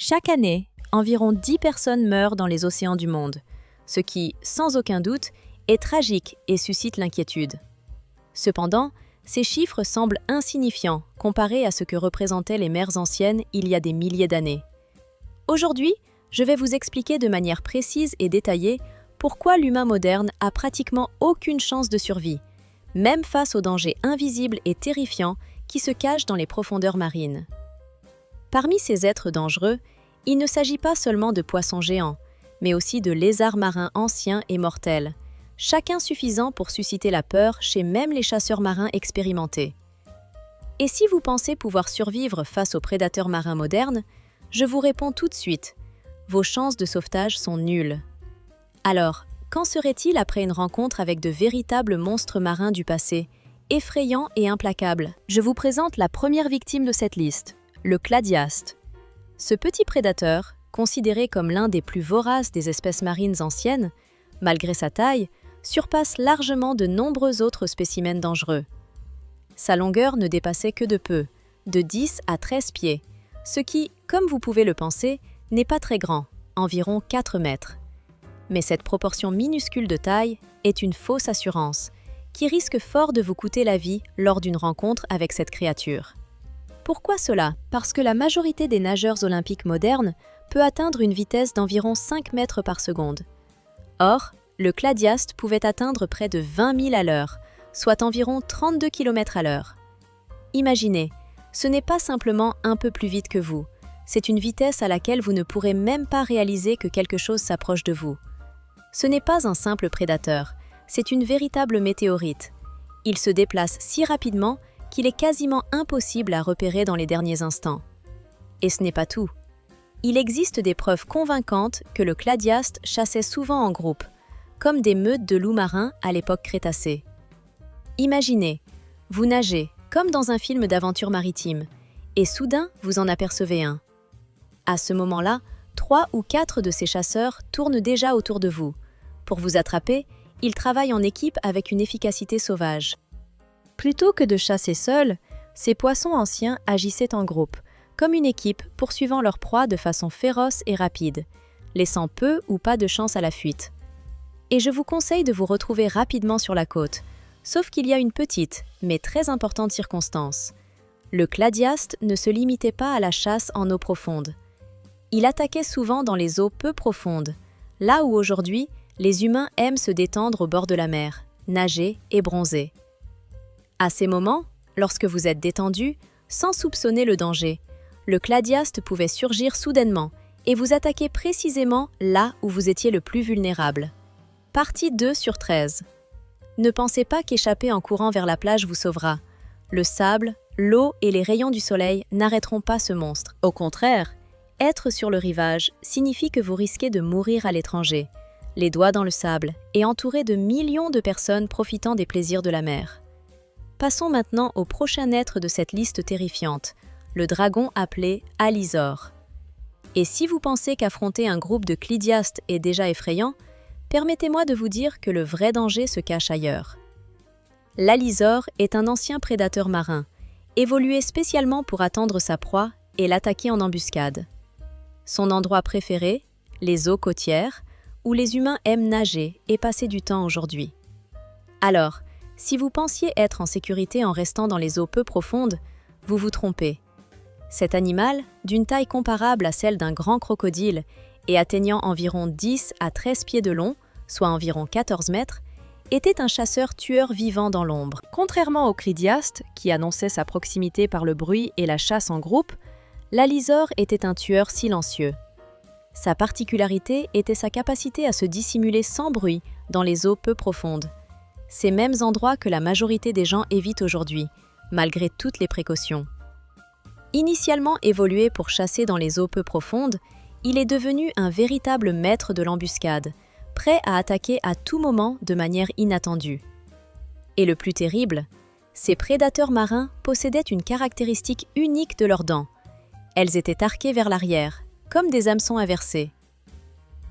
Chaque année, environ 10 personnes meurent dans les océans du monde, ce qui, sans aucun doute, est tragique et suscite l'inquiétude. Cependant, ces chiffres semblent insignifiants comparés à ce que représentaient les mers anciennes il y a des milliers d'années. Aujourd'hui, je vais vous expliquer de manière précise et détaillée pourquoi l'humain moderne a pratiquement aucune chance de survie, même face aux dangers invisibles et terrifiants qui se cachent dans les profondeurs marines. Parmi ces êtres dangereux, il ne s'agit pas seulement de poissons géants, mais aussi de lézards marins anciens et mortels, chacun suffisant pour susciter la peur chez même les chasseurs marins expérimentés. Et si vous pensez pouvoir survivre face aux prédateurs marins modernes, je vous réponds tout de suite, vos chances de sauvetage sont nulles. Alors, qu'en serait-il après une rencontre avec de véritables monstres marins du passé, effrayants et implacables? Je vous présente la première victime de cette liste, le cladiaste. Ce petit prédateur, considéré comme l'un des plus voraces des espèces marines anciennes, malgré sa taille, surpasse largement de nombreux autres spécimens dangereux. Sa longueur ne dépassait que de peu, de 10 à 13 pieds, ce qui, comme vous pouvez le penser, n'est pas très grand, environ 4 mètres. Mais cette proportion minuscule de taille est une fausse assurance, qui risque fort de vous coûter la vie lors d'une rencontre avec cette créature. Pourquoi cela? Parce que la majorité des nageurs olympiques modernes peut atteindre une vitesse d'environ 5 mètres par seconde. Or, le cladiaste pouvait atteindre près de 20 000 à l'heure, soit environ 32 km à l'heure. Imaginez, ce n'est pas simplement un peu plus vite que vous, c'est une vitesse à laquelle vous ne pourrez même pas réaliser que quelque chose s'approche de vous. Ce n'est pas un simple prédateur, c'est une véritable météorite. Il se déplace si rapidement qu'il est quasiment impossible à repérer dans les derniers instants. Et ce n'est pas tout. Il existe des preuves convaincantes que le cladiaste chassait souvent en groupe, comme des meutes de loups marins à l'époque crétacée. Imaginez, vous nagez, comme dans un film d'aventure maritime, et soudain vous en apercevez un. À ce moment-là, 3 ou 4 de ces chasseurs tournent déjà autour de vous. Pour vous attraper, ils travaillent en équipe avec une efficacité sauvage. Plutôt que de chasser seuls, ces poissons anciens agissaient en groupe, comme une équipe poursuivant leur proie de façon féroce et rapide, laissant peu ou pas de chance à la fuite. Et je vous conseille de vous retrouver rapidement sur la côte, sauf qu'il y a une petite, mais très importante circonstance. Le cladiaste ne se limitait pas à la chasse en eau profonde. Il attaquait souvent dans les eaux peu profondes, là où aujourd'hui, les humains aiment se détendre au bord de la mer, nager et bronzer. À ces moments, lorsque vous êtes détendu, sans soupçonner le danger, le cladiaste pouvait surgir soudainement et vous attaquer précisément là où vous étiez le plus vulnérable. Partie 2 sur 13. Ne pensez pas qu'échapper en courant vers la plage vous sauvera. Le sable, l'eau et les rayons du soleil n'arrêteront pas ce monstre. Au contraire, être sur le rivage signifie que vous risquez de mourir à l'étranger, les doigts dans le sable et entouré de millions de personnes profitant des plaisirs de la mer. Passons maintenant au prochain être de cette liste terrifiante, le dragon appelé alysore. Et si vous pensez qu'affronter un groupe de clidiastes est déjà effrayant, permettez-moi de vous dire que le vrai danger se cache ailleurs. L'alysore est un ancien prédateur marin, évolué spécialement pour attendre sa proie et l'attaquer en embuscade. Son endroit préféré, les eaux côtières, où les humains aiment nager et passer du temps aujourd'hui. Alors, si vous pensiez être en sécurité en restant dans les eaux peu profondes, vous vous trompez. Cet animal, d'une taille comparable à celle d'un grand crocodile et atteignant environ 10 à 13 pieds de long, soit environ 14 mètres, était un chasseur-tueur vivant dans l'ombre. Contrairement au clidiaste, qui annonçait sa proximité par le bruit et la chasse en groupe, l'alysore était un tueur silencieux. Sa particularité était sa capacité à se dissimuler sans bruit dans les eaux peu profondes. Ces mêmes endroits que la majorité des gens évitent aujourd'hui, malgré toutes les précautions. Initialement évolué pour chasser dans les eaux peu profondes, il est devenu un véritable maître de l'embuscade, prêt à attaquer à tout moment de manière inattendue. Et le plus terrible, ces prédateurs marins possédaient une caractéristique unique de leurs dents. Elles étaient arquées vers l'arrière, comme des hameçons inversés.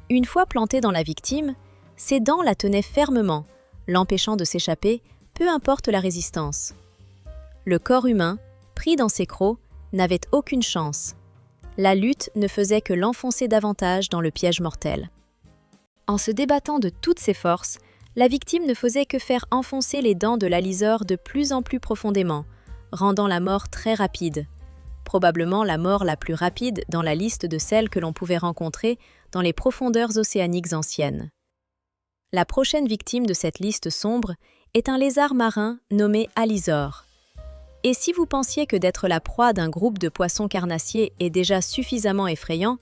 Une fois plantées dans la victime, ses dents la tenaient fermement, l'empêchant de s'échapper, peu importe la résistance. Le corps humain, pris dans ses crocs, n'avait aucune chance. La lutte ne faisait que l'enfoncer davantage dans le piège mortel. En se débattant de toutes ses forces, la victime ne faisait que faire enfoncer les dents de l'aliseur de plus en plus profondément, rendant la mort très rapide. Probablement la mort la plus rapide dans la liste de celles que l'on pouvait rencontrer dans les profondeurs océaniques anciennes. La prochaine victime de cette liste sombre est un lézard marin nommé alysore. Et si vous pensiez que d'être la proie d'un groupe de poissons carnassiers est déjà suffisamment effrayant,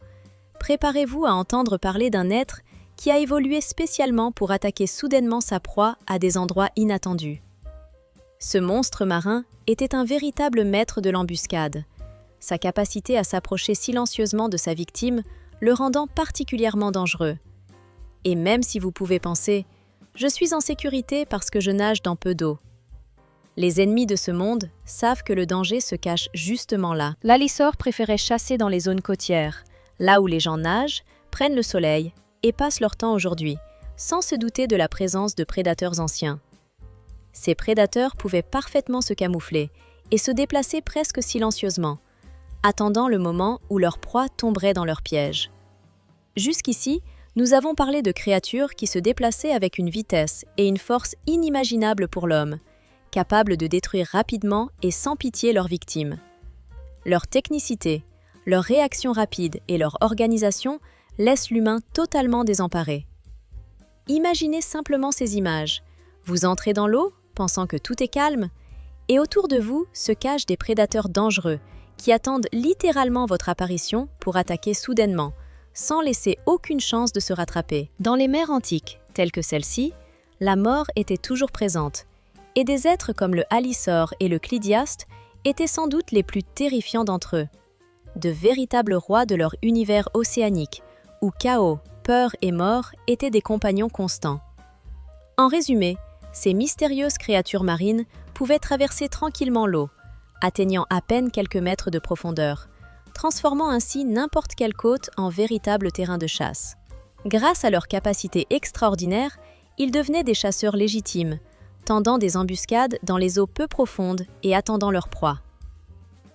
préparez-vous à entendre parler d'un être qui a évolué spécialement pour attaquer soudainement sa proie à des endroits inattendus. Ce monstre marin était un véritable maître de l'embuscade, sa capacité à s'approcher silencieusement de sa victime le rendant particulièrement dangereux. Et même si vous pouvez penser « Je suis en sécurité parce que je nage dans peu d'eau », les ennemis de ce monde savent que le danger se cache justement là. L'alysore préférait chasser dans les zones côtières, là où les gens nagent, prennent le soleil et passent leur temps aujourd'hui, sans se douter de la présence de prédateurs anciens. Ces prédateurs pouvaient parfaitement se camoufler et se déplacer presque silencieusement, attendant le moment où leur proie tomberait dans leur piège. Jusqu'ici, nous avons parlé de créatures qui se déplaçaient avec une vitesse et une force inimaginables pour l'homme, capables de détruire rapidement et sans pitié leurs victimes. Leur technicité, leur réaction rapide et leur organisation laissent l'humain totalement désemparé. Imaginez simplement ces images. Vous entrez dans l'eau, pensant que tout est calme, et autour de vous se cachent des prédateurs dangereux qui attendent littéralement votre apparition pour attaquer soudainement, sans laisser aucune chance de se rattraper. Dans les mers antiques, telles que celle-ci, la mort était toujours présente, et des êtres comme le alysore et le clydiaste étaient sans doute les plus terrifiants d'entre eux. De véritables rois de leur univers océanique, où chaos, peur et mort étaient des compagnons constants. En résumé, ces mystérieuses créatures marines pouvaient traverser tranquillement l'eau, atteignant à peine quelques mètres de profondeur, transformant ainsi n'importe quelle côte en véritable terrain de chasse. Grâce à leur capacité extraordinaire, ils devenaient des chasseurs légitimes, tendant des embuscades dans les eaux peu profondes et attendant leur proie.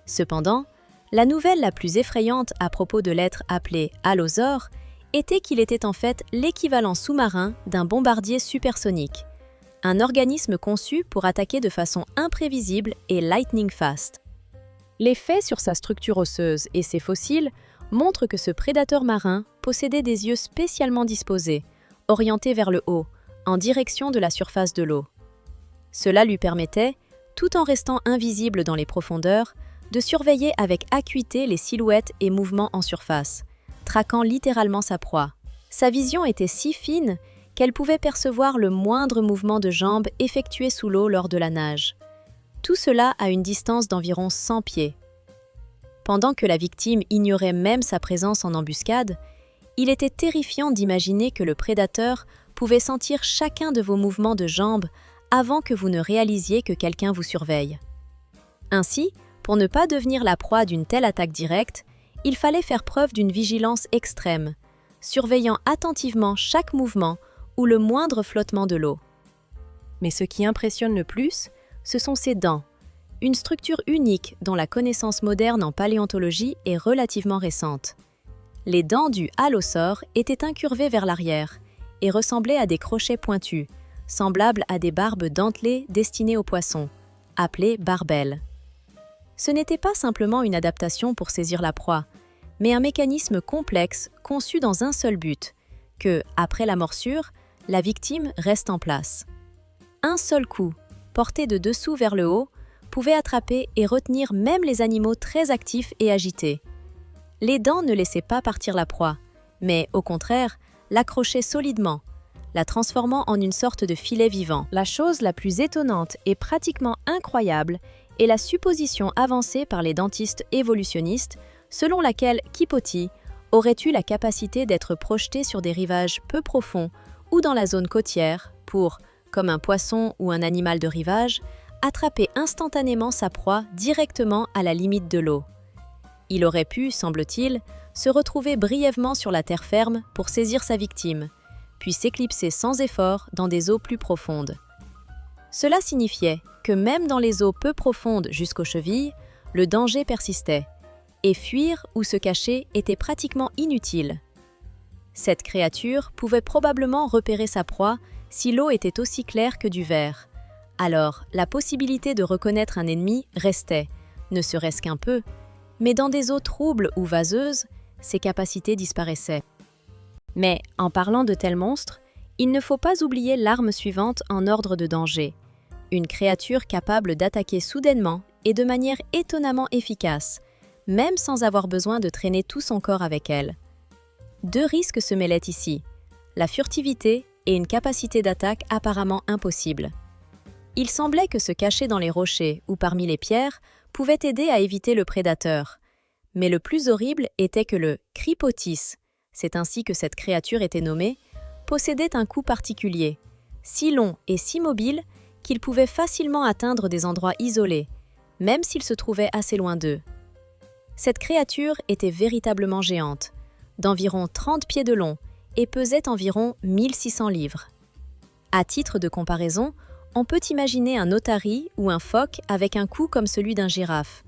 Cependant, la nouvelle la plus effrayante à propos de l'être appelé allosaure était qu'il était en fait l'équivalent sous-marin d'un bombardier supersonique, un organisme conçu pour attaquer de façon imprévisible et lightning fast. Les faits sur sa structure osseuse et ses fossiles montrent que ce prédateur marin possédait des yeux spécialement disposés, orientés vers le haut, en direction de la surface de l'eau. Cela lui permettait, tout en restant invisible dans les profondeurs, de surveiller avec acuité les silhouettes et mouvements en surface, traquant littéralement sa proie. Sa vision était si fine qu'elle pouvait percevoir le moindre mouvement de jambes effectué sous l'eau lors de la nage. Tout cela à une distance d'environ 100 pieds. Pendant que la victime ignorait même sa présence en embuscade, il était terrifiant d'imaginer que le prédateur pouvait sentir chacun de vos mouvements de jambes avant que vous ne réalisiez que quelqu'un vous surveille. Ainsi, pour ne pas devenir la proie d'une telle attaque directe, il fallait faire preuve d'une vigilance extrême, surveillant attentivement chaque mouvement ou le moindre flottement de l'eau. Mais ce qui impressionne le plus, ce sont ses dents, une structure unique dont la connaissance moderne en paléontologie est relativement récente. Les dents du allosaure étaient incurvées vers l'arrière et ressemblaient à des crochets pointus, semblables à des barbes dentelées destinées aux poissons, appelées barbelles. Ce n'était pas simplement une adaptation pour saisir la proie, mais un mécanisme complexe conçu dans un seul but, que, après la morsure, la victime reste en place. Un seul coup, porté de dessous vers le haut, pouvait attraper et retenir même les animaux très actifs et agités. Les dents ne laissaient pas partir la proie, mais au contraire, l'accrochaient solidement, la transformant en une sorte de filet vivant. La chose la plus étonnante et pratiquement incroyable est la supposition avancée par les dentistes évolutionnistes selon laquelle Kipoti aurait eu la capacité d'être projeté sur des rivages peu profonds ou dans la zone côtière pour, comme un poisson ou un animal de rivage, attraper instantanément sa proie directement à la limite de l'eau. Il aurait pu, semble-t-il, se retrouver brièvement sur la terre ferme pour saisir sa victime, puis s'éclipser sans effort dans des eaux plus profondes. Cela signifiait que même dans les eaux peu profondes jusqu'aux chevilles, le danger persistait, et fuir ou se cacher était pratiquement inutile. Cette créature pouvait probablement repérer sa proie si l'eau était aussi claire que du verre. Alors, la possibilité de reconnaître un ennemi restait, ne serait-ce qu'un peu, mais dans des eaux troubles ou vaseuses, ses capacités disparaissaient. Mais, en parlant de tels monstres, il ne faut pas oublier l'arme suivante en ordre de danger. Une créature capable d'attaquer soudainement et de manière étonnamment efficace, même sans avoir besoin de traîner tout son corps avec elle. Deux risques se mêlaient ici, la furtivité et une capacité d'attaque apparemment impossible. Il semblait que se cacher dans les rochers ou parmi les pierres pouvait aider à éviter le prédateur. Mais le plus horrible était que le Crypotis, c'est ainsi que cette créature était nommée, possédait un cou particulier, si long et si mobile qu'il pouvait facilement atteindre des endroits isolés, même s'il se trouvait assez loin d'eux. Cette créature était véritablement géante, d'environ 30 pieds de long et pesait environ 1600 livres. À titre de comparaison, on peut imaginer un otarie ou un phoque avec un cou comme celui d'un girafe,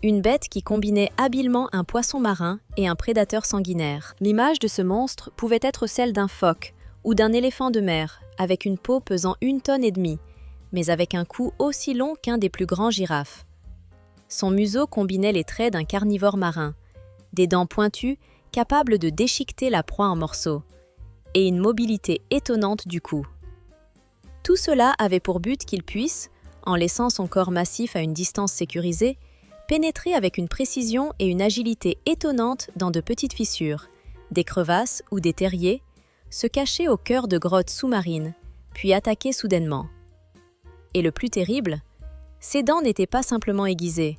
une bête qui combinait habilement un poisson marin et un prédateur sanguinaire. L'image de ce monstre pouvait être celle d'un phoque ou d'un éléphant de mer, avec une peau pesant 1,5 tonnes, mais avec un cou aussi long qu'un des plus grands girafes. Son museau combinait les traits d'un carnivore marin, des dents pointues capables de déchiqueter la proie en morceaux, et une mobilité étonnante du cou. Tout cela avait pour but qu'il puisse, en laissant son corps massif à une distance sécurisée, pénétrer avec une précision et une agilité étonnantes dans de petites fissures, des crevasses ou des terriers, se cacher au cœur de grottes sous-marines, puis attaquer soudainement. Et le plus terrible, ses dents n'étaient pas simplement aiguisées.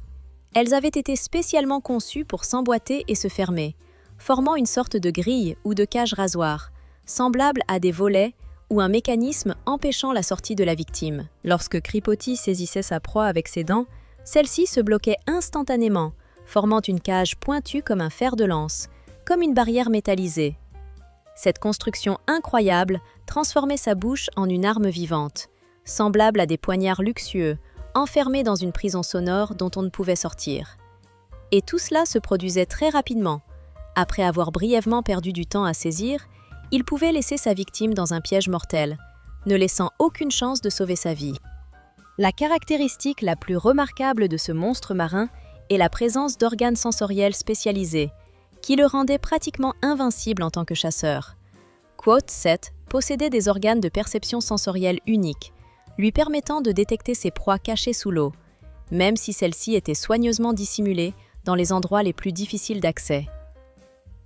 Elles avaient été spécialement conçues pour s'emboîter et se fermer, formant une sorte de grille ou de cage rasoir, semblable à des volets ou un mécanisme empêchant la sortie de la victime. Lorsque Crypotis saisissait sa proie avec ses dents, celle-ci se bloquait instantanément, formant une cage pointue comme un fer de lance, comme une barrière métallisée. Cette construction incroyable transformait sa bouche en une arme vivante, semblable à des poignards luxueux, enfermés dans une prison sonore dont on ne pouvait sortir. Et tout cela se produisait très rapidement. Après avoir brièvement perdu du temps à saisir, il pouvait laisser sa victime dans un piège mortel, ne laissant aucune chance de sauver sa vie. La caractéristique la plus remarquable de ce monstre marin est la présence d'organes sensoriels spécialisés, qui le rendaient pratiquement invincible en tant que chasseur. Quoth 7 possédait des organes de perception sensorielle uniques, lui permettant de détecter ses proies cachées sous l'eau, même si celles-ci étaient soigneusement dissimulées dans les endroits les plus difficiles d'accès.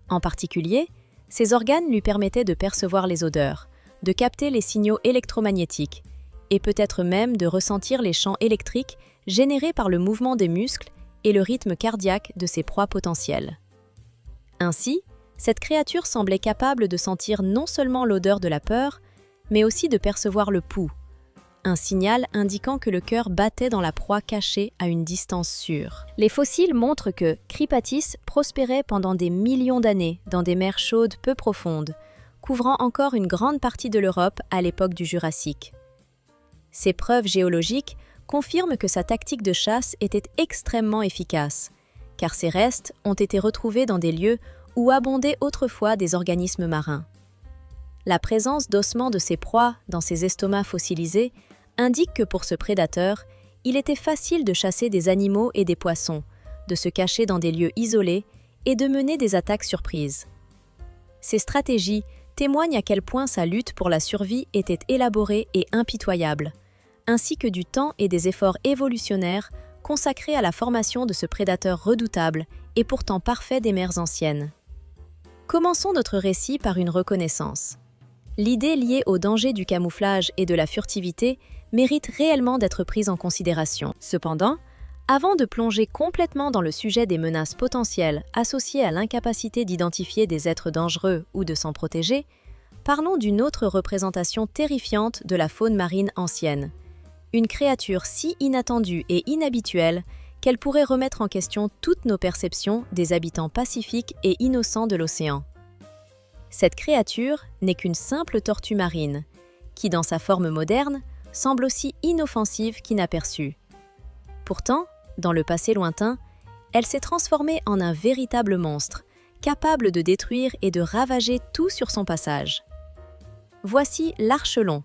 En particulier, ces organes lui permettaient de percevoir les odeurs, de capter les signaux électromagnétiques, et peut-être même de ressentir les champs électriques générés par le mouvement des muscles et le rythme cardiaque de ses proies potentielles. Ainsi, cette créature semblait capable de sentir non seulement l'odeur de la peur, mais aussi de percevoir le pouls, un signal indiquant que le cœur battait dans la proie cachée à une distance sûre. Les fossiles montrent que Crypatis prospérait pendant des millions d'années dans des mers chaudes peu profondes, couvrant encore une grande partie de l'Europe à l'époque du Jurassique. Ces preuves géologiques confirment que sa tactique de chasse était extrêmement efficace, car ses restes ont été retrouvés dans des lieux où abondaient autrefois des organismes marins. La présence d'ossements de ses proies dans ses estomacs fossilisés indique que pour ce prédateur, il était facile de chasser des animaux et des poissons, de se cacher dans des lieux isolés et de mener des attaques surprises. Ces stratégies témoignent à quel point sa lutte pour la survie était élaborée et impitoyable, ainsi que du temps et des efforts évolutionnaires consacrés à la formation de ce prédateur redoutable et pourtant parfait des mers anciennes. Commençons notre récit par une reconnaissance. L'idée liée au danger du camouflage et de la furtivité mérite réellement d'être prise en considération. Cependant, avant de plonger complètement dans le sujet des menaces potentielles associées à l'incapacité d'identifier des êtres dangereux ou de s'en protéger, parlons d'une autre représentation terrifiante de la faune marine ancienne. Une créature si inattendue et inhabituelle qu'elle pourrait remettre en question toutes nos perceptions des habitants pacifiques et innocents de l'océan. Cette créature n'est qu'une simple tortue marine, qui dans sa forme moderne, semble aussi inoffensive qu'inaperçue. Pourtant, dans le passé lointain, elle s'est transformée en un véritable monstre, capable de détruire et de ravager tout sur son passage. Voici l'archelon,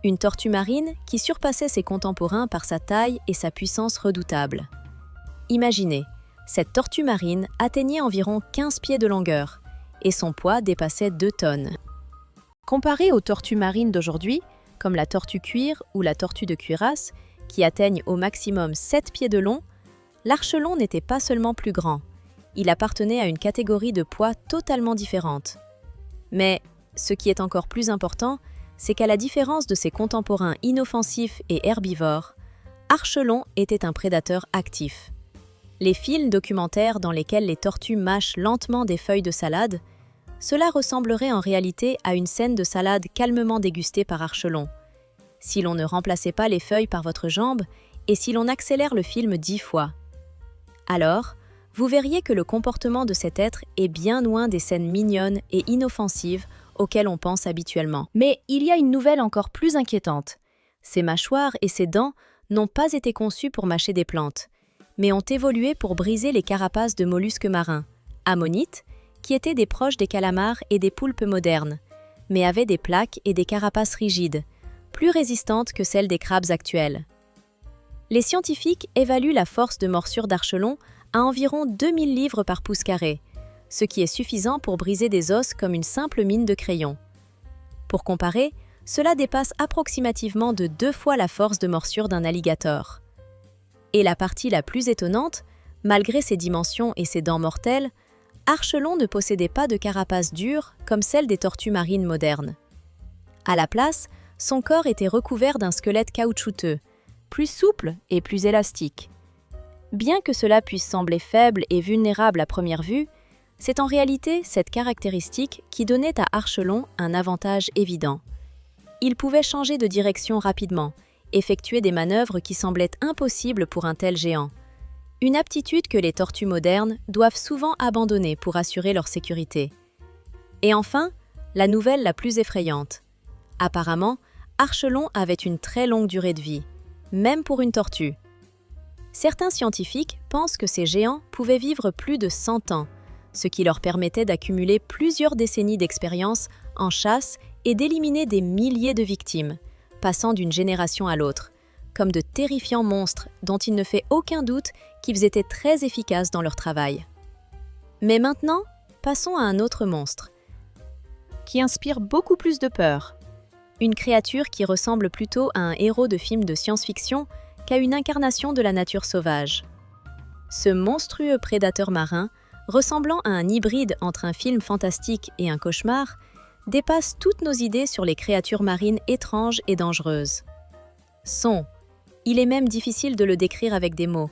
une tortue marine qui surpassait ses contemporains par sa taille et sa puissance redoutable. Imaginez, cette tortue marine atteignait environ 15 pieds de longueur et son poids dépassait 2 tonnes. Comparé aux tortues marines d'aujourd'hui, comme la tortue cuir ou la tortue de cuirasse, qui atteignent au maximum 7 pieds de long, l'archelon n'était pas seulement plus grand, il appartenait à une catégorie de poids totalement différente. Mais ce qui est encore plus important, c'est qu'à la différence de ses contemporains inoffensifs et herbivores, Archelon était un prédateur actif. Les films documentaires dans lesquels les tortues mâchent lentement des feuilles de salade, cela ressemblerait en réalité à une scène de salade calmement dégustée par Archelon. Si l'on ne remplaçait pas les feuilles par votre jambe et si l'on accélère le film 10 fois. Alors, vous verriez que le comportement de cet être est bien loin des scènes mignonnes et inoffensives auxquelles on pense habituellement. Mais il y a une nouvelle encore plus inquiétante. Ses mâchoires et ses dents n'ont pas été conçues pour mâcher des plantes, mais ont évolué pour briser les carapaces de mollusques marins, ammonites, qui étaient des proches des calamars et des poulpes modernes, mais avaient des plaques et des carapaces rigides, plus résistantes que celles des crabes actuels. Les scientifiques évaluent la force de morsure d'Archelon à environ 2000 livres par pouce carré, ce qui est suffisant pour briser des os comme une simple mine de crayon. Pour comparer, cela dépasse approximativement de 2 fois la force de morsure d'un alligator. Et la partie la plus étonnante, malgré ses dimensions et ses dents mortelles, Archelon ne possédait pas de carapace dure comme celle des tortues marines modernes. À la place, son corps était recouvert d'un squelette caoutchouteux, plus souple et plus élastique. Bien que cela puisse sembler faible et vulnérable à première vue, c'est en réalité cette caractéristique qui donnait à Archelon un avantage évident. Il pouvait changer de direction rapidement, effectuer des manœuvres qui semblaient impossibles pour un tel géant. Une aptitude que les tortues modernes doivent souvent abandonner pour assurer leur sécurité. Et enfin, la nouvelle la plus effrayante. Apparemment, Archelon avait une très longue durée de vie, même pour une tortue. Certains scientifiques pensent que ces géants pouvaient vivre plus de 100 ans, ce qui leur permettait d'accumuler plusieurs décennies d'expérience en chasse et d'éliminer des milliers de victimes, passant d'une génération à l'autre, comme de terrifiants monstres dont il ne fait aucun doute qu'ils étaient très efficaces dans leur travail. Mais maintenant, passons à un autre monstre, qui inspire beaucoup plus de peur. Une créature qui ressemble plutôt à un héros de film de science-fiction qu'à une incarnation de la nature sauvage. Ce monstrueux prédateur marin, ressemblant à un hybride entre un film fantastique et un cauchemar, dépasse toutes nos idées sur les créatures marines étranges et dangereuses. Il est même difficile de le décrire avec des mots.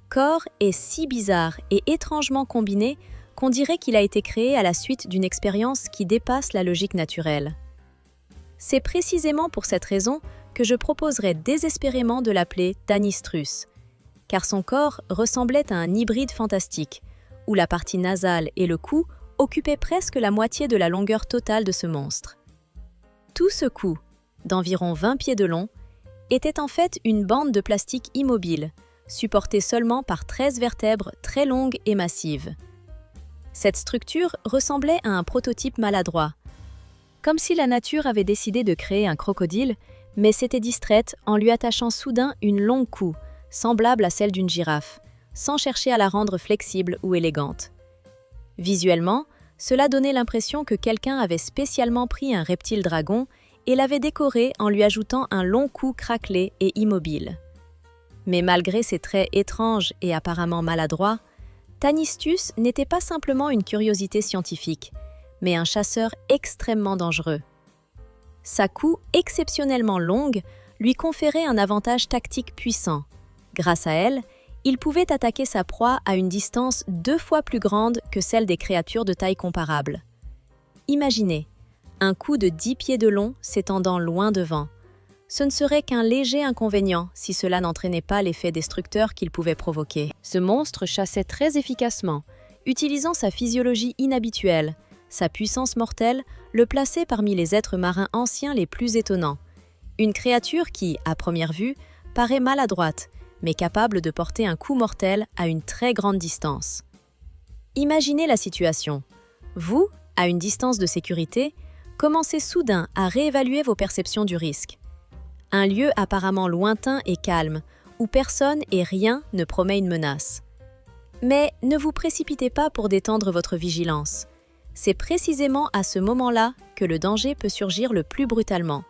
Corps est si bizarre et étrangement combiné qu'on dirait qu'il a été créé à la suite d'une expérience qui dépasse la logique naturelle. C'est précisément pour cette raison que je proposerais désespérément de l'appeler Danistrus, car son corps ressemblait à un hybride fantastique, où la partie nasale et le cou occupaient presque la moitié de la longueur totale de ce monstre. Tout ce cou, d'environ 20 pieds de long, était en fait une bande de plastique immobile, supportée seulement par 13 vertèbres très longues et massives. Cette structure ressemblait à un prototype maladroit, comme si la nature avait décidé de créer un crocodile, mais s'était distraite en lui attachant soudain une longue queue, semblable à celle d'une girafe, sans chercher à la rendre flexible ou élégante. Visuellement, cela donnait l'impression que quelqu'un avait spécialement pris un reptile dragon et l'avait décoré en lui ajoutant un long cou craquelé et immobile. Mais malgré ses traits étranges et apparemment maladroits, Tanistus n'était pas simplement une curiosité scientifique, mais un chasseur extrêmement dangereux. Sa queue exceptionnellement longue lui conférait un avantage tactique puissant. Grâce à elle, il pouvait attaquer sa proie à une distance 2 fois plus grande que celle des créatures de taille comparable. Imaginez, un coup de 10 pieds de long s'étendant loin devant. Ce ne serait qu'un léger inconvénient si cela n'entraînait pas l'effet destructeur qu'il pouvait provoquer. Ce monstre chassait très efficacement, utilisant sa physiologie inhabituelle. Sa puissance mortelle le plaçait parmi les êtres marins anciens les plus étonnants. Une créature qui, à première vue, paraît maladroite, mais capables de porter un coup mortel à une très grande distance. Imaginez la situation. Vous, à une distance de sécurité, commencez soudain à réévaluer vos perceptions du risque. Un lieu apparemment lointain et calme, où personne et rien ne promet une menace. Mais ne vous précipitez pas pour détendre votre vigilance. C'est précisément à ce moment-là que le danger peut surgir le plus brutalement.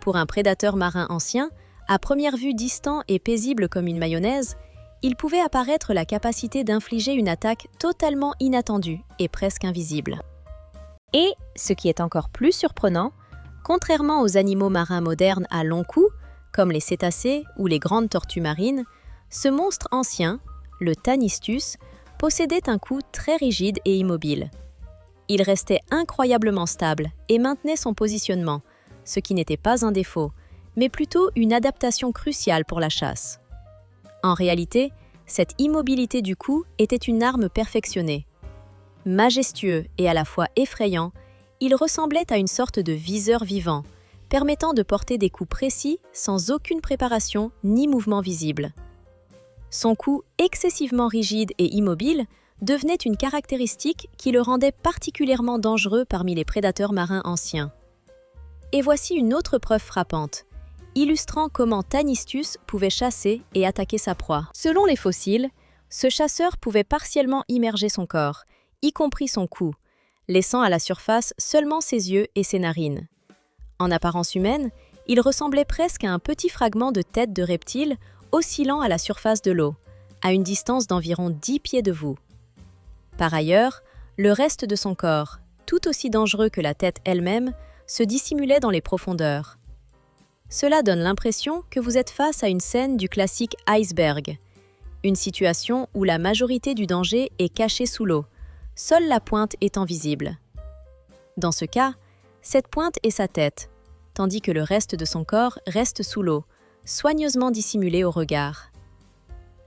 Pour un prédateur marin ancien, à première vue distant et paisible comme une mayonnaise, il pouvait apparaître la capacité d'infliger une attaque totalement inattendue et presque invisible. Et, ce qui est encore plus surprenant, contrairement aux animaux marins modernes à long cou, comme les cétacés ou les grandes tortues marines, ce monstre ancien, le Tanistus, possédait un cou très rigide et immobile. Il restait incroyablement stable et maintenait son positionnement, ce qui n'était pas un défaut, mais plutôt une adaptation cruciale pour la chasse. En réalité, cette immobilité du cou était une arme perfectionnée. Majestueux et à la fois effrayant, il ressemblait à une sorte de viseur vivant, permettant de porter des coups précis sans aucune préparation ni mouvement visible. Son cou excessivement rigide et immobile devenait une caractéristique qui le rendait particulièrement dangereux parmi les prédateurs marins anciens. Et voici une autre preuve frappante, illustrant comment Tanistus pouvait chasser et attaquer sa proie. Selon les fossiles, ce chasseur pouvait partiellement immerger son corps, y compris son cou, laissant à la surface seulement ses yeux et ses narines. En apparence humaine, il ressemblait presque à un petit fragment de tête de reptile oscillant à la surface de l'eau, à une distance d'environ 10 pieds de vous. Par ailleurs, le reste de son corps, tout aussi dangereux que la tête elle-même, se dissimulait dans les profondeurs. Cela donne l'impression que vous êtes face à une scène du classique iceberg, une situation où la majorité du danger est cachée sous l'eau, seule la pointe étant visible. Dans ce cas, cette pointe est sa tête, tandis que le reste de son corps reste sous l'eau, soigneusement dissimulé au regard.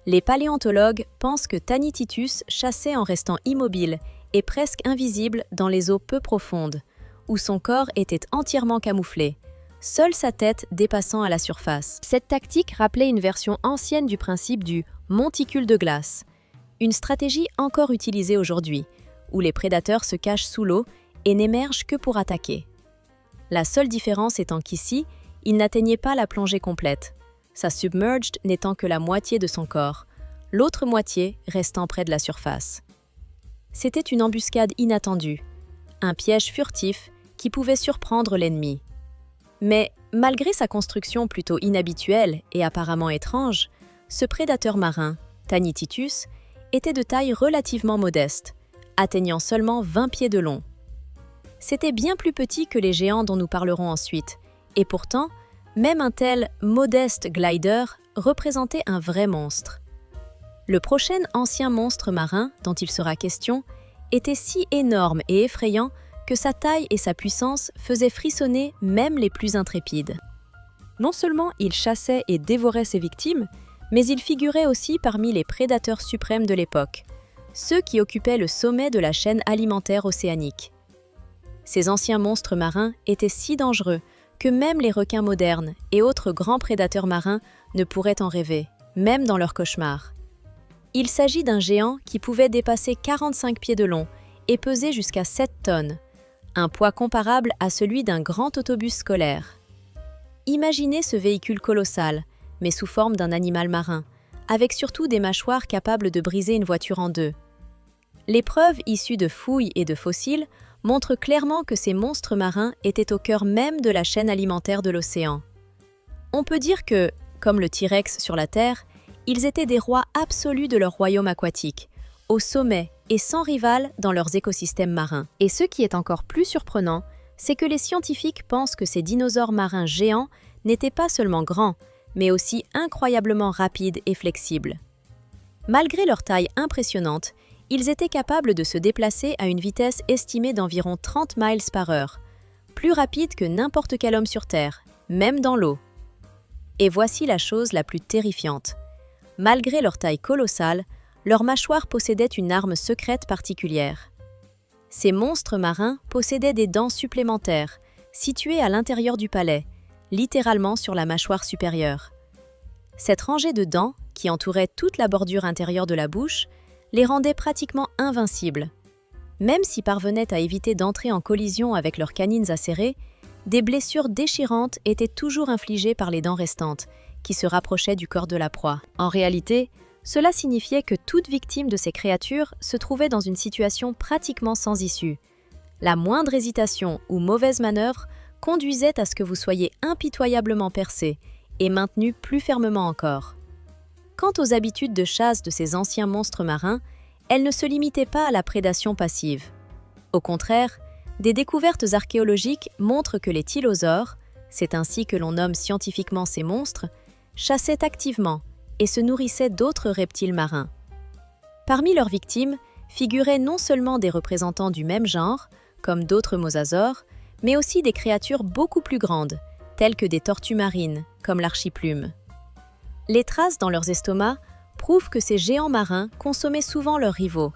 Les paléontologues pensent que Tanititus chassait en restant immobile et presque invisible dans les eaux peu profondes, où son corps était entièrement camouflé, seule sa tête dépassant à la surface. Cette tactique rappelait une version ancienne du principe du monticule de glace, une stratégie encore utilisée aujourd'hui, où les prédateurs se cachent sous l'eau et n'émergent que pour attaquer. La seule différence étant qu'ici, il n'atteignait pas la plongée complète, sa submerged n'étant que la moitié de son corps, l'autre moitié restant près de la surface. C'était une embuscade inattendue, un piège furtif qui pouvait surprendre l'ennemi. Mais malgré sa construction plutôt inhabituelle et apparemment étrange, ce prédateur marin, Tanititus, était de taille relativement modeste, atteignant seulement 20 pieds de long. C'était bien plus petit que les géants dont nous parlerons ensuite, et pourtant, même un tel modeste glider représentait un vrai monstre. Le prochain ancien monstre marin dont il sera question était si énorme et effrayant que sa taille et sa puissance faisaient frissonner même les plus intrépides. Non seulement il chassait et dévorait ses victimes, mais il figurait aussi parmi les prédateurs suprêmes de l'époque, ceux qui occupaient le sommet de la chaîne alimentaire océanique. Ces anciens monstres marins étaient si dangereux que même les requins modernes et autres grands prédateurs marins ne pourraient en rêver, même dans leurs cauchemars. Il s'agit d'un géant qui pouvait dépasser 45 pieds de long et peser jusqu'à 7 tonnes, un poids comparable à celui d'un grand autobus scolaire. Imaginez ce véhicule colossal, mais sous forme d'un animal marin, avec surtout des mâchoires capables de briser une voiture en deux. Les preuves issues de fouilles et de fossiles montrent clairement que ces monstres marins étaient au cœur même de la chaîne alimentaire de l'océan. On peut dire que, comme le T-Rex sur la Terre, ils étaient des rois absolus de leur royaume aquatique, au sommet et sans rival dans leurs écosystèmes marins. Et ce qui est encore plus surprenant, c'est que les scientifiques pensent que ces dinosaures marins géants n'étaient pas seulement grands, mais aussi incroyablement rapides et flexibles. Malgré leur taille impressionnante, ils étaient capables de se déplacer à une vitesse estimée d'environ 30 miles par heure, plus rapide que n'importe quel homme sur Terre, même dans l'eau. Et voici la chose la plus terrifiante. Malgré leur taille colossale, leurs mâchoires possédaient une arme secrète particulière. Ces monstres marins possédaient des dents supplémentaires, situées à l'intérieur du palais, littéralement sur la mâchoire supérieure. Cette rangée de dents, qui entourait toute la bordure intérieure de la bouche, les rendait pratiquement invincibles. Même s'ils parvenaient à éviter d'entrer en collision avec leurs canines acérées, des blessures déchirantes étaient toujours infligées par les dents restantes, qui se rapprochaient du corps de la proie. En réalité, cela signifiait que toute victime de ces créatures se trouvait dans une situation pratiquement sans issue. La moindre hésitation ou mauvaise manœuvre conduisait à ce que vous soyez impitoyablement percé et maintenu plus fermement encore. Quant aux habitudes de chasse de ces anciens monstres marins, elles ne se limitaient pas à la prédation passive. Au contraire, des découvertes archéologiques montrent que les tylosaures, c'est ainsi que l'on nomme scientifiquement ces monstres, chassaient activement et se nourrissaient d'autres reptiles marins. Parmi leurs victimes figuraient non seulement des représentants du même genre, comme d'autres mosasaures, mais aussi des créatures beaucoup plus grandes, telles que des tortues marines, comme l'archiplume. Les traces dans leurs estomacs prouvent que ces géants marins consommaient souvent leurs rivaux,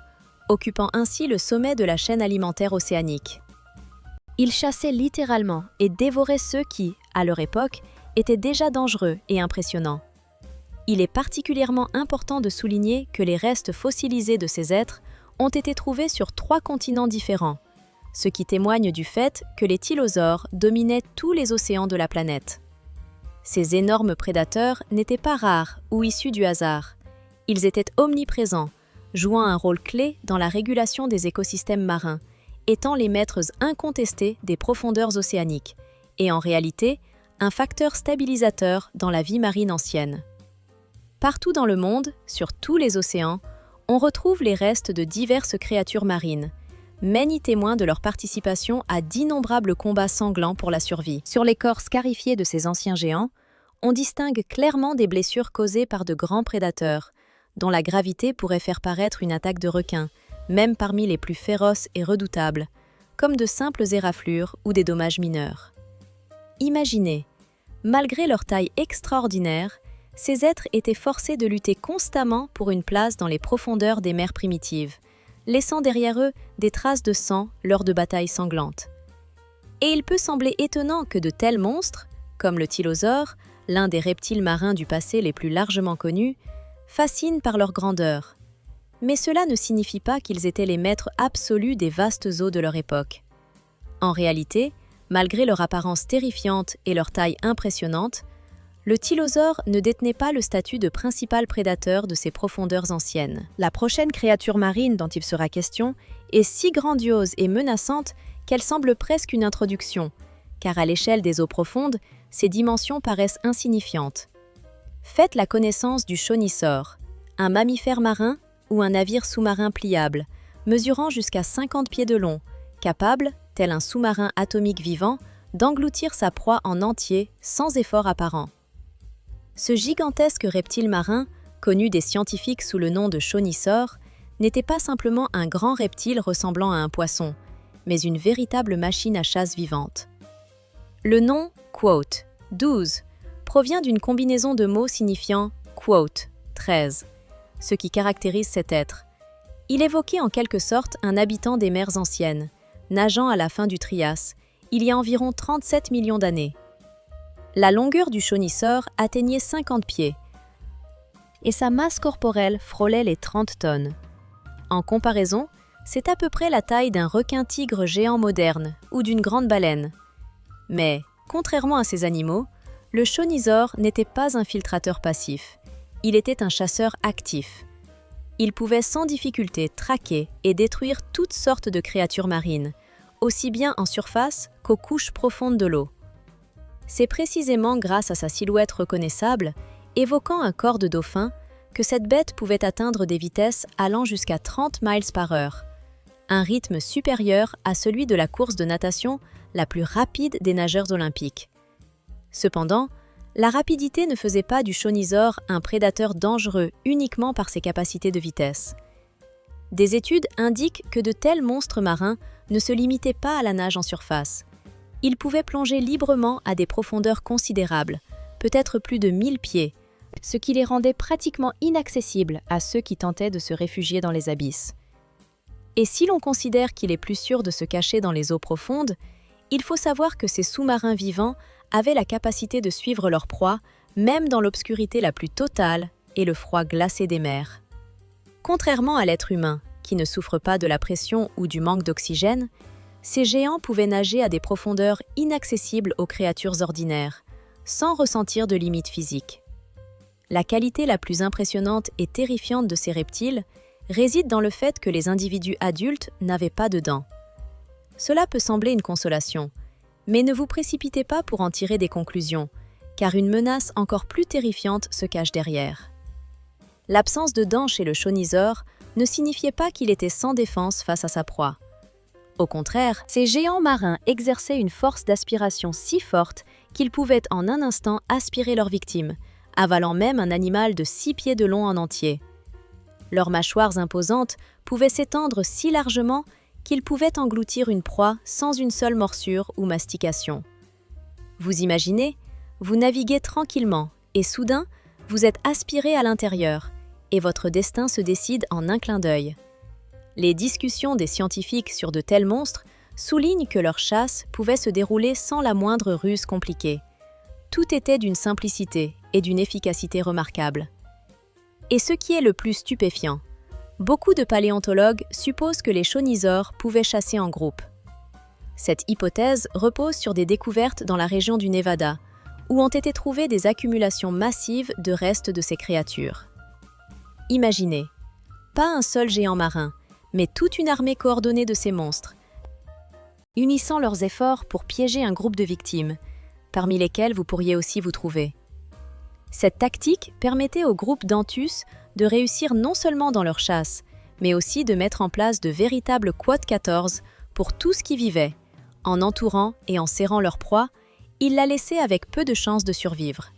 occupant ainsi le sommet de la chaîne alimentaire océanique. Ils chassaient littéralement et dévoraient ceux qui, à leur époque, étaient déjà dangereux et impressionnants. Il est particulièrement important de souligner que les restes fossilisés de ces êtres ont été trouvés sur 3 continents différents, ce qui témoigne du fait que les tylosaures dominaient tous les océans de la planète. Ces énormes prédateurs n'étaient pas rares ou issus du hasard. Ils étaient omniprésents, jouant un rôle clé dans la régulation des écosystèmes marins, étant les maîtres incontestés des profondeurs océaniques, et en réalité, un facteur stabilisateur dans la vie marine ancienne. Partout dans le monde, sur tous les océans, on retrouve les restes de diverses créatures marines, many témoins de leur participation à d'innombrables combats sanglants pour la survie. Sur les corps scarifiés de ces anciens géants, on distingue clairement des blessures causées par de grands prédateurs, dont la gravité pourrait faire paraître une attaque de requin, même parmi les plus féroces et redoutables, comme de simples éraflures ou des dommages mineurs. Imaginez, malgré leur taille extraordinaire, ces êtres étaient forcés de lutter constamment pour une place dans les profondeurs des mers primitives, laissant derrière eux des traces de sang lors de batailles sanglantes. Et il peut sembler étonnant que de tels monstres, comme le tylosaure, l'un des reptiles marins du passé les plus largement connus, fascinent par leur grandeur. Mais cela ne signifie pas qu'ils étaient les maîtres absolus des vastes eaux de leur époque. En réalité, malgré leur apparence terrifiante et leur taille impressionnante, le tylosaure ne détenait pas le statut de principal prédateur de ces profondeurs anciennes. La prochaine créature marine dont il sera question est si grandiose et menaçante qu'elle semble presque une introduction, car à l'échelle des eaux profondes, ses dimensions paraissent insignifiantes. Faites la connaissance du chonisaure, un mammifère marin ou un navire sous-marin pliable, mesurant jusqu'à 50 pieds de long, capable, tel un sous-marin atomique vivant, d'engloutir sa proie en entier sans effort apparent. Ce gigantesque reptile marin, connu des scientifiques sous le nom de chonisaure, n'était pas simplement un grand reptile ressemblant à un poisson, mais une véritable machine à chasse vivante. Le nom « quote » 12 provient d'une combinaison de mots signifiant « quote » 13, ce qui caractérise cet être. Il évoquait en quelque sorte un habitant des mers anciennes, nageant à la fin du Trias, il y a environ 37 millions d'années. La longueur du chonisaure atteignait 50 pieds et sa masse corporelle frôlait les 30 tonnes. En comparaison, c'est à peu près la taille d'un requin-tigre géant moderne ou d'une grande baleine. Mais, contrairement à ces animaux, le chonisaure n'était pas un filtrateur passif, il était un chasseur actif. Il pouvait sans difficulté traquer et détruire toutes sortes de créatures marines, aussi bien en surface qu'aux couches profondes de l'eau. C'est précisément grâce à sa silhouette reconnaissable, évoquant un corps de dauphin, que cette bête pouvait atteindre des vitesses allant jusqu'à 30 miles par heure, un rythme supérieur à celui de la course de natation la plus rapide des nageurs olympiques. Cependant, la rapidité ne faisait pas du chonisaure un prédateur dangereux uniquement par ses capacités de vitesse. Des études indiquent que de tels monstres marins ne se limitaient pas à la nage en surface. Ils pouvaient plonger librement à des profondeurs considérables, peut-être plus de 1000 pieds, ce qui les rendait pratiquement inaccessibles à ceux qui tentaient de se réfugier dans les abysses. Et si l'on considère qu'il est plus sûr de se cacher dans les eaux profondes, il faut savoir que ces sous-marins vivants avaient la capacité de suivre leur proie même dans l'obscurité la plus totale et le froid glacé des mers. Contrairement à l'être humain, qui ne souffre pas de la pression ou du manque d'oxygène, ces géants pouvaient nager à des profondeurs inaccessibles aux créatures ordinaires, sans ressentir de limites physiques. La qualité la plus impressionnante et terrifiante de ces reptiles réside dans le fait que les individus adultes n'avaient pas de dents. Cela peut sembler une consolation, mais ne vous précipitez pas pour en tirer des conclusions, car une menace encore plus terrifiante se cache derrière. L'absence de dents chez le chonisor ne signifiait pas qu'il était sans défense face à sa proie. Au contraire, ces géants marins exerçaient une force d'aspiration si forte qu'ils pouvaient en un instant aspirer leur victime, avalant même un animal de 6 pieds de long en entier. Leurs mâchoires imposantes pouvaient s'étendre si largement qu'ils pouvaient engloutir une proie sans une seule morsure ou mastication. Vous imaginez, vous naviguez tranquillement et soudain, vous êtes aspiré à l'intérieur et votre destin se décide en un clin d'œil. Les discussions des scientifiques sur de tels monstres soulignent que leur chasse pouvait se dérouler sans la moindre ruse compliquée. Tout était d'une simplicité et d'une efficacité remarquables. Et ce qui est le plus stupéfiant, beaucoup de paléontologues supposent que les chonisors pouvaient chasser en groupe. Cette hypothèse repose sur des découvertes dans la région du Nevada, où ont été trouvées des accumulations massives de restes de ces créatures. Imaginez, pas un seul géant marin, mais toute une armée coordonnée de ces monstres, unissant leurs efforts pour piéger un groupe de victimes, parmi lesquelles vous pourriez aussi vous trouver. Cette tactique permettait au groupe d'Antus de réussir non seulement dans leur chasse, mais aussi de mettre en place de véritables quad 14 pour tout ce qui vivait. En entourant et en serrant leur proie, ils la laissaient avec peu de chances de survivre.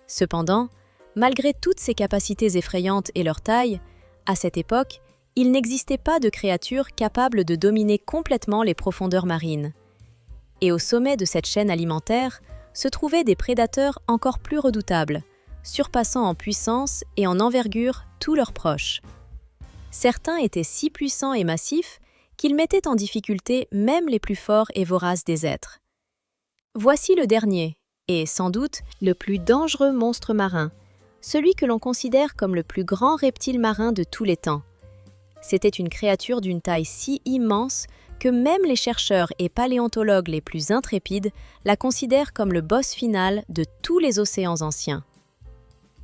Cependant, malgré toutes ces capacités effrayantes et leur taille, à cette époque, il n'existait pas de créature capable de dominer complètement les profondeurs marines. Et au sommet de cette chaîne alimentaire se trouvaient des prédateurs encore plus redoutables, surpassant en puissance et en envergure tous leurs proches. Certains étaient si puissants et massifs qu'ils mettaient en difficulté même les plus forts et voraces des êtres. Voici le dernier, et sans doute le plus dangereux monstre marin, celui que l'on considère comme le plus grand reptile marin de tous les temps. C'était une créature d'une taille si immense que même les chercheurs et paléontologues les plus intrépides la considèrent comme le boss final de tous les océans anciens.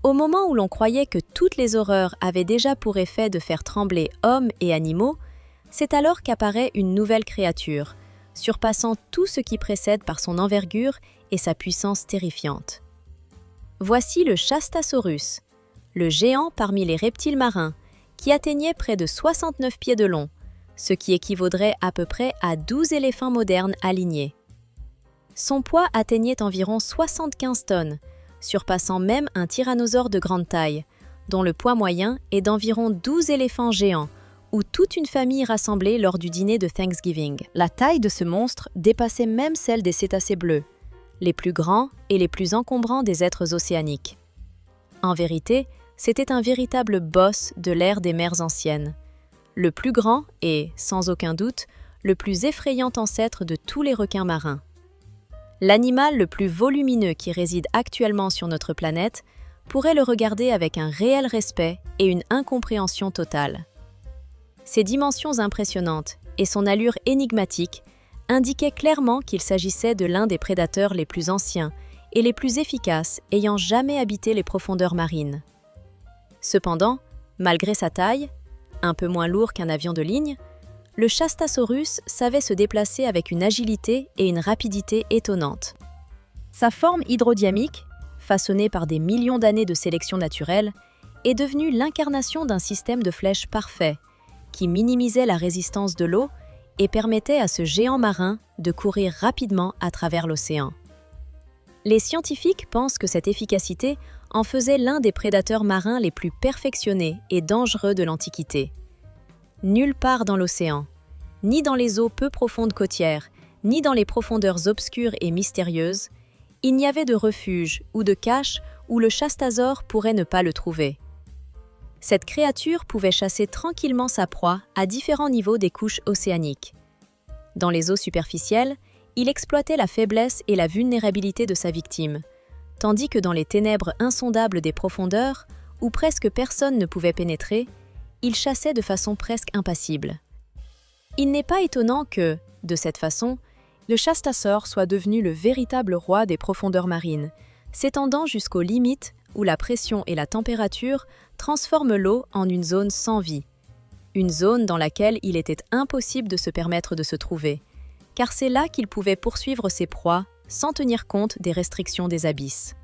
Au moment où l'on croyait que toutes les horreurs avaient déjà pour effet de faire trembler hommes et animaux, c'est alors qu'apparaît une nouvelle créature, surpassant tout ce qui précède par son envergure et sa puissance terrifiante. Voici le Chastasaurus, le géant parmi les reptiles marins, qui atteignait près de 69 pieds de long, ce qui équivaudrait à peu près à 12 éléphants modernes alignés. Son poids atteignait environ 75 tonnes, surpassant même un tyrannosaure de grande taille, dont le poids moyen est d'environ 12 éléphants géants, ou toute une famille rassemblée lors du dîner de Thanksgiving. La taille de ce monstre dépassait même celle des cétacés bleus, les plus grands et les plus encombrants des êtres océaniques. En vérité, c'était un véritable boss de l'ère des mers anciennes. Le plus grand et, sans aucun doute, le plus effrayant ancêtre de tous les requins marins. L'animal le plus volumineux qui réside actuellement sur notre planète pourrait le regarder avec un réel respect et une incompréhension totale. Ses dimensions impressionnantes et son allure énigmatique indiquaient clairement qu'il s'agissait de l'un des prédateurs les plus anciens et les plus efficaces ayant jamais habité les profondeurs marines. Cependant, malgré sa taille, un peu moins lourd qu'un avion de ligne, le Chastasaurus savait se déplacer avec une agilité et une rapidité étonnantes. Sa forme hydrodynamique, façonnée par des millions d'années de sélection naturelle, est devenue l'incarnation d'un système de flèches parfait, qui minimisait la résistance de l'eau et permettait à ce géant marin de courir rapidement à travers l'océan. Les scientifiques pensent que cette efficacité en faisait l'un des prédateurs marins les plus perfectionnés et dangereux de l'Antiquité. Nulle part dans l'océan, ni dans les eaux peu profondes côtières, ni dans les profondeurs obscures et mystérieuses, il n'y avait de refuge ou de cache où le chastasaure pourrait ne pas le trouver. Cette créature pouvait chasser tranquillement sa proie à différents niveaux des couches océaniques. Dans les eaux superficielles, il exploitait la faiblesse et la vulnérabilité de sa victime, tandis que dans les ténèbres insondables des profondeurs, où presque personne ne pouvait pénétrer, il chassait de façon presque impassible. Il n'est pas étonnant que, de cette façon, le chastasaur soit devenu le véritable roi des profondeurs marines, s'étendant jusqu'aux limites où la pression et la température transforment l'eau en une zone sans vie. Une zone dans laquelle il était impossible de se permettre de se trouver, car c'est là qu'il pouvait poursuivre ses proies sans tenir compte des restrictions des abysses.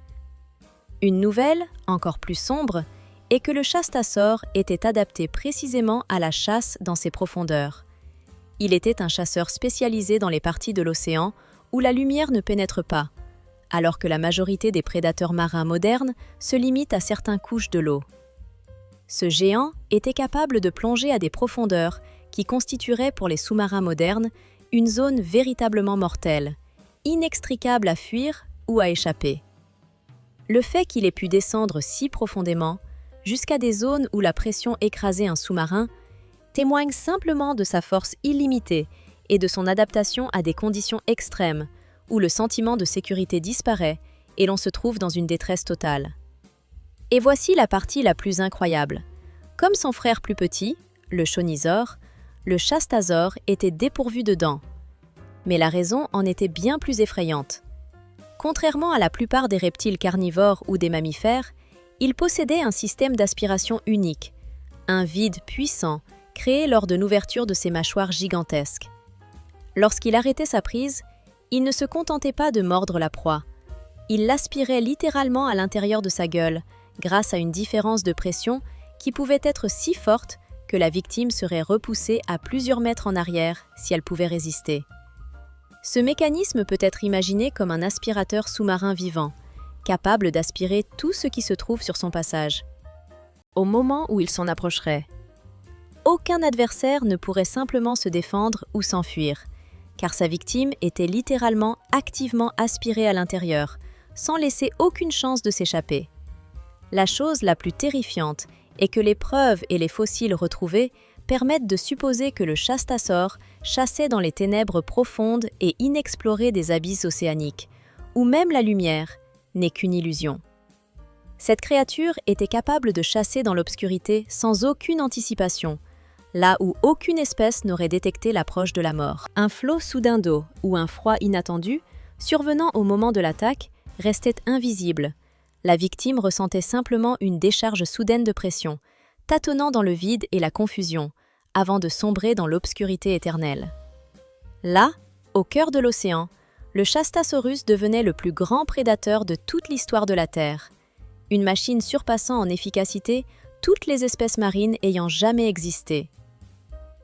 Une nouvelle, encore plus sombre, est que le chastasaur était adapté précisément à la chasse dans ses profondeurs. Il était un chasseur spécialisé dans les parties de l'océan où la lumière ne pénètre pas, alors que la majorité des prédateurs marins modernes se limitent à certaines couches de l'eau. Ce géant était capable de plonger à des profondeurs qui constitueraient pour les sous-marins modernes une zone véritablement mortelle, inextricable à fuir ou à échapper. Le fait qu'il ait pu descendre si profondément, jusqu'à des zones où la pression écrasait un sous-marin, témoigne simplement de sa force illimitée et de son adaptation à des conditions extrêmes, où le sentiment de sécurité disparaît et l'on se trouve dans une détresse totale. Et voici la partie la plus incroyable. Comme son frère plus petit, le chonisaure, le chastasaur était dépourvu de dents. Mais la raison en était bien plus effrayante. Contrairement à la plupart des reptiles carnivores ou des mammifères, il possédait un système d'aspiration unique, un vide puissant créé lors de l'ouverture de ses mâchoires gigantesques. Lorsqu'il arrêtait sa prise, il ne se contentait pas de mordre la proie. Il l'aspirait littéralement à l'intérieur de sa gueule, grâce à une différence de pression qui pouvait être si forte que la victime serait repoussée à plusieurs mètres en arrière si elle pouvait résister. Ce mécanisme peut être imaginé comme un aspirateur sous-marin vivant, capable d'aspirer tout ce qui se trouve sur son passage. Au moment où il s'en approcherait, aucun adversaire ne pourrait simplement se défendre ou s'enfuir, car sa victime était littéralement activement aspirée à l'intérieur, sans laisser aucune chance de s'échapper. La chose la plus terrifiante est que les preuves et les fossiles retrouvés permettent de supposer que le chastasaur chassait dans les ténèbres profondes et inexplorées des abysses océaniques, où même la lumière n'est qu'une illusion. Cette créature était capable de chasser dans l'obscurité sans aucune anticipation, là où aucune espèce n'aurait détecté l'approche de la mort. Un flot soudain d'eau ou un froid inattendu, survenant au moment de l'attaque, restait invisible. La victime ressentait simplement une décharge soudaine de pression, tâtonnant dans le vide et la confusion, avant de sombrer dans l'obscurité éternelle. Là, au cœur de l'océan, le Chastasaurus devenait le plus grand prédateur de toute l'histoire de la Terre, une machine surpassant en efficacité toutes les espèces marines ayant jamais existé.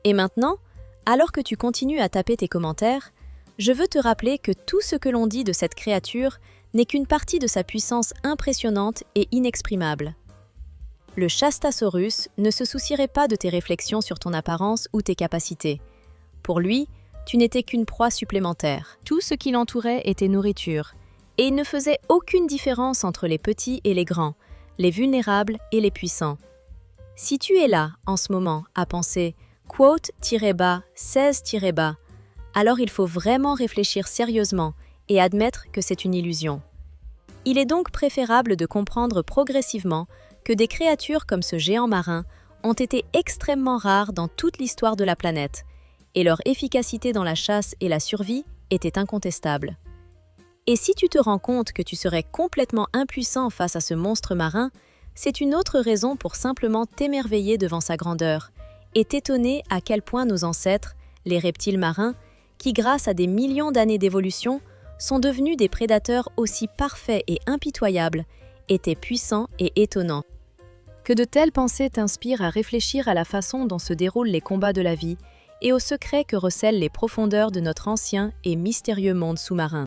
Et maintenant, alors que tu continues à taper tes commentaires, je veux te rappeler que tout ce que l'on dit de cette créature n'est qu'une partie de sa puissance impressionnante et inexprimable. Le Chastasaurus ne se soucierait pas de tes réflexions sur ton apparence ou tes capacités. Pour lui, tu n'étais qu'une proie supplémentaire. Tout ce qui l'entourait était nourriture, et il ne faisait aucune différence entre les petits et les grands, les vulnérables et les puissants. Si tu es là, en ce moment, à penser « quote-bas, 16-bas », alors il faut vraiment réfléchir sérieusement et admettre que c'est une illusion. Il est donc préférable de comprendre progressivement que des créatures comme ce géant marin ont été extrêmement rares dans toute l'histoire de la planète, et leur efficacité dans la chasse et la survie était incontestable. Et si tu te rends compte que tu serais complètement impuissant face à ce monstre marin, c'est une autre raison pour simplement t'émerveiller devant sa grandeur et t'étonner à quel point nos ancêtres, les reptiles marins, qui grâce à des millions d'années d'évolution, sont devenus des prédateurs aussi parfaits et impitoyables, étaient puissants et étonnants. Que de telles pensées t'inspirent à réfléchir à la façon dont se déroulent les combats de la vie et aux secrets que recèlent les profondeurs de notre ancien et mystérieux monde sous-marin.